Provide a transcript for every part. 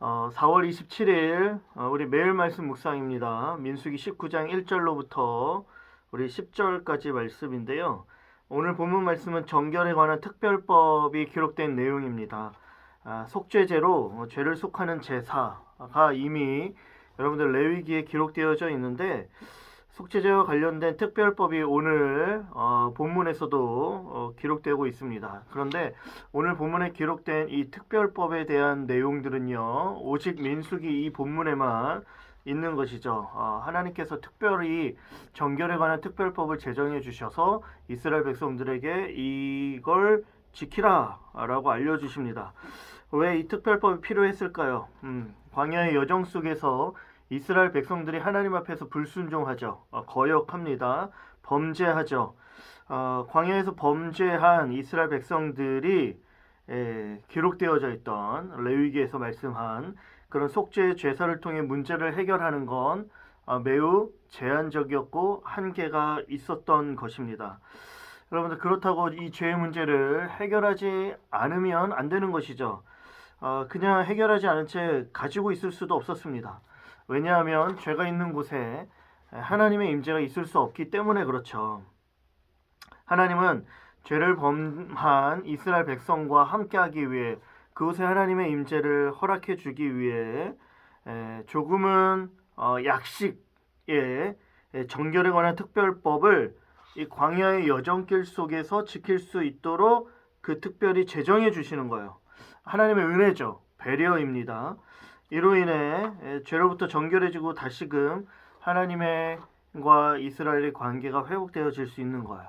4월 27일 우리 매일 말씀 묵상입니다. 민수기 19장 1절로부터 우리 10절까지 말씀인데요. 오늘 본문 말씀은 정결에 관한 특별법이 기록된 내용입니다. 속죄제로 죄를 속하는 제사가 이미 여러분들 레위기에 기록되어져 있는데 속죄제와 관련된 특별법이 오늘 본문에서도 기록되고 있습니다. 그런데 오늘 본문에 기록된 이 특별법에 대한 내용들은요, 오직 민수기 이 본문에만 있는 것이죠. 하나님께서 특별히 정결에 관한 특별법을 제정해 주셔서 이스라엘 백성들에게 이걸 지키라 라고 알려주십니다. 왜 이 특별법이 필요했을까요? 광야의 여정 속에서 이스라엘 백성들이 하나님 앞에서 불순종하죠. 거역합니다. 범죄하죠. 광야에서 범죄한 이스라엘 백성들이 기록되어져 있던 레위기에서 말씀한 그런 속죄의 제사를 통해 문제를 해결하는 건 매우 제한적이었고 한계가 있었던 것입니다. 여러분들 그렇다고 이 죄의 문제를 해결하지 않으면 안 되는 것이죠. 그냥 해결하지 않은 채 가지고 있을 수도 없었습니다. 왜냐하면 죄가 있는 곳에 하나님의 임재가 있을 수 없기 때문에 그렇죠. 하나님은 죄를 범한 이스라엘 백성과 함께하기 위해 그곳에 하나님의 임재를 허락해 주기 위해 조금은 약식의 정결에 관한 특별법을 이 광야의 여정길 속에서 지킬 수 있도록 그 특별히 제정해 주시는 거예요. 하나님의 은혜죠. 배려입니다. 이로 인해 죄로부터 정결해지고 다시금 하나님과 이스라엘의 관계가 회복되어질 수 있는 거예요.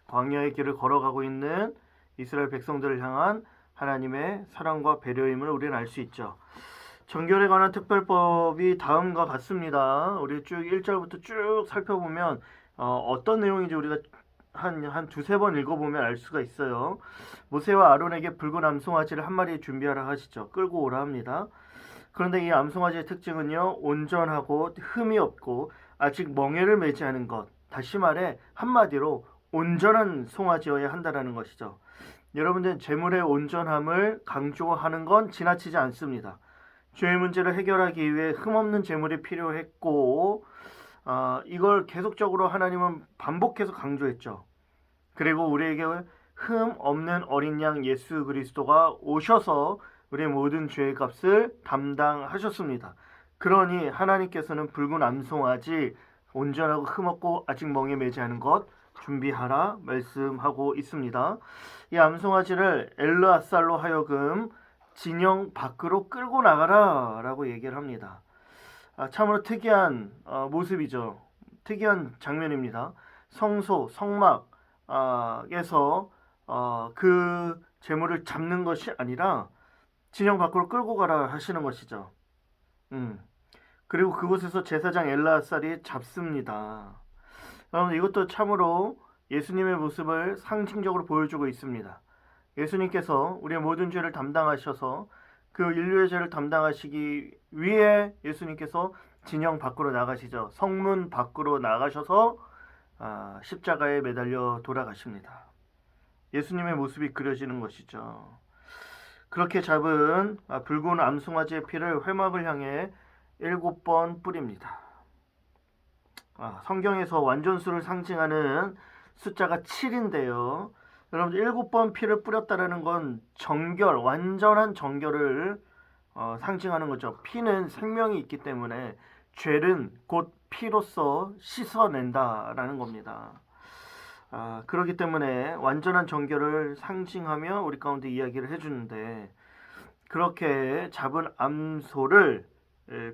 광야의 길을 걸어가고 있는 이스라엘 백성들을 향한 하나님의 사랑과 배려임을 우리는 알 수 있죠. 정결에 관한 특별법이 다음과 같습니다. 우리 쭉 1절부터 쭉 살펴보면 어떤 내용인지 우리가 한 두세 번 읽어보면 알 수가 있어요. 모세와 아론에게 붉은 암송아지를 한 마리 준비하라 하시죠. 끌고 오라 합니다. 그런데 이 암송아지의 특징은요, 온전하고 흠이 없고 아직 멍에를 매지 않은 것. 다시 말해 한마디로 온전한 송아지여야 한다는 것이죠. 여러분들 재물의 온전함을 강조하는 건 지나치지 않습니다. 죄의 문제를 해결하기 위해 흠없는 재물이 필요했고 이걸 계속적으로 하나님은 반복해서 강조했죠. 그리고 우리에게 흠 없는 어린 양 예수 그리스도가 오셔서 우리의 모든 죄의 값을 담당하셨습니다. 그러니 하나님께서는 붉은 암송아지 온전하고 흠없고 아직 멍에 매지 않은 것 준비하라 말씀하고 있습니다. 이 암송아지를 엘르아살로 하여금 진영 밖으로 끌고 나가라 라고 얘기를 합니다. 참으로 특이한 모습이죠. 특이한 장면입니다. 성소, 성막에서 그 재물을 잡는 것이 아니라 진영 밖으로 끌고 가라 하시는 것이죠. 그리고 그곳에서 제사장 엘르아살이 잡습니다. 여러분 이것도 참으로 예수님의 모습을 상징적으로 보여주고 있습니다. 예수님께서 우리의 모든 죄를 담당하셔서 그 인류의 죄를 담당하시기 위해 예수님께서 진영 밖으로 나가시죠. 성문 밖으로 나가셔서 십자가에 매달려 돌아가십니다. 예수님의 모습이 그려지는 것이죠. 그렇게 잡은 붉은 암송아지의 피를 회막을 향해 7번 뿌립니다. 성경에서 완전수를 상징하는 숫자가 7인데요. 여러분 7번 피를 뿌렸다는 건 정결, 완전한 정결을 상징하는 거죠. 피는 생명이 있기 때문에 죄는 곧 피로써 씻어낸다라는 겁니다. 그렇기 때문에 완전한 정결을 상징하며 우리 가운데 이야기를 해주는데 그렇게 잡은 암소를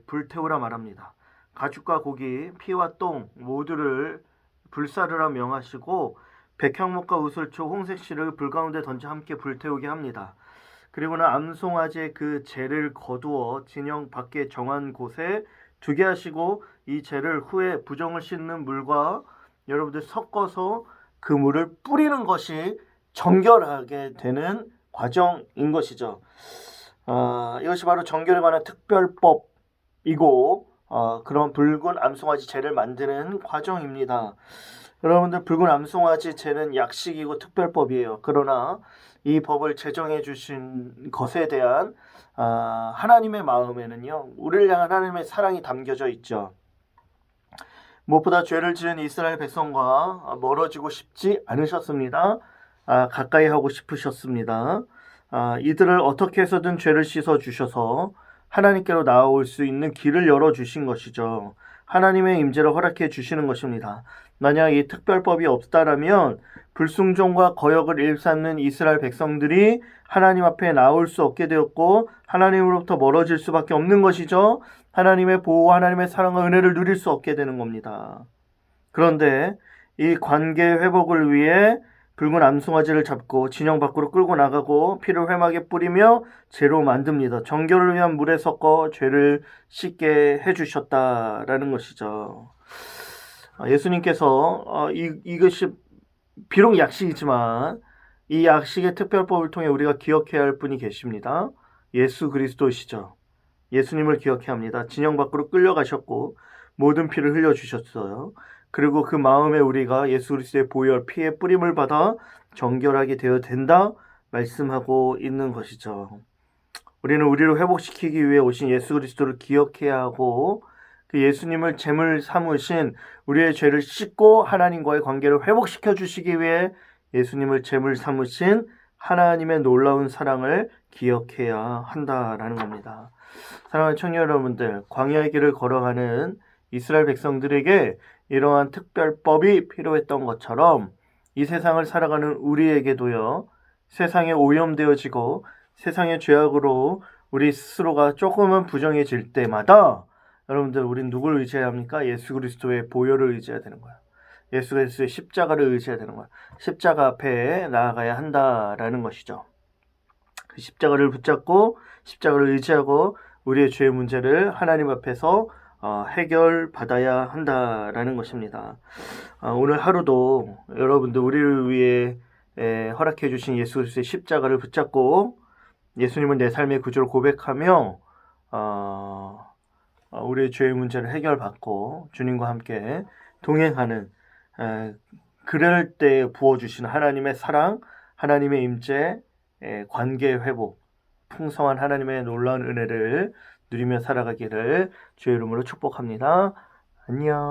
불태우라 말합니다. 가죽과 고기, 피와 똥 모두를 불사르라 명하시고 백향목과 우슬초, 홍색실을 불 가운데 던져 함께 불태우게 합니다. 그리고는 암송아지의 그 재를 거두어 진영 밖에 정한 곳에 두게 하시고 이 재를 후에 부정을 씻는 물과 여러분들 섞어서 그 물을 뿌리는 것이 정결하게 되는 과정인 것이죠. 이것이 바로 정결에 관한 특별법이고 그런 붉은 암송아지 재를 만드는 과정입니다. 여러분들 붉은 암송아지 죄는 약식이고 특별법이에요. 그러나 이 법을 제정해 주신 것에 대한 하나님의 마음에는요, 우리를 향한 하나님의 사랑이 담겨져 있죠. 무엇보다 죄를 지은 이스라엘 백성과 멀어지고 싶지 않으셨습니다. 가까이 하고 싶으셨습니다. 이들을 어떻게 해서든 죄를 씻어 주셔서 하나님께로 나아올 수 있는 길을 열어 주신 것이죠. 하나님의 임재를 허락해 주시는 것입니다. 만약 이 특별법이 없다라면 불순종과 거역을 일삼는 이스라엘 백성들이 하나님 앞에 나올 수 없게 되었고 하나님으로부터 멀어질 수밖에 없는 것이죠. 하나님의 보호, 하나님의 사랑과 은혜를 누릴 수 없게 되는 겁니다. 그런데 이 관계 회복을 위해 붉은 암송아지를 잡고 진영 밖으로 끌고 나가고 피를 회막에 뿌리며 죄로 만듭니다. 정결을 위한 물에 섞어 죄를 씻게 해주셨다라는 것이죠. 예수님께서 이것이 비록 약식이지만 이 약식의 특별법을 통해 우리가 기억해야 할 분이 계십니다. 예수 그리스도시죠. 예수님을 기억해야 합니다. 진영 밖으로 끌려가셨고 모든 피를 흘려주셨어요. 그리고 그 마음에 우리가 예수 그리스도의 보혈 피의 뿌림을 받아 정결하게 되어야 된다 말씀하고 있는 것이죠. 우리는 우리를 회복시키기 위해 오신 예수 그리스도를 기억해야 하고 그 예수님을 제물 삼으신 우리의 죄를 씻고 하나님과의 관계를 회복시켜 주시기 위해 예수님을 제물 삼으신 하나님의 놀라운 사랑을 기억해야 한다라는 겁니다. 사랑하는 청년 여러분들, 광야의 길을 걸어가는 이스라엘 백성들에게 이러한 특별법이 필요했던 것처럼 이 세상을 살아가는 우리에게도요, 세상에 오염되어지고 세상의 죄악으로 우리 스스로가 조금은 부정해질 때마다 여러분들, 우린 누구를 의지해야 합니까? 예수 그리스도의 보혈을 의지해야 되는 거야. 예수 그리스도의 십자가를 의지해야 되는 거야. 십자가 앞에 나아가야 한다라는 것이죠. 그 십자가를 붙잡고 십자가를 의지하고 우리의 죄의 문제를 하나님 앞에서 해결받아야 한다라는 것입니다. 오늘 하루도 여러분들 우리를 위해 허락해 주신 예수 그리스도의 십자가를 붙잡고 예수님은 내 삶의 구주를 고백하며 우리의 죄의 문제를 해결받고 주님과 함께 동행하는, 그럴 때 부어주신 하나님의 사랑, 하나님의 임재, 관계 회복, 풍성한 하나님의 놀라운 은혜를 누리며 살아가기를 주의 이름으로 축복합니다. 안녕.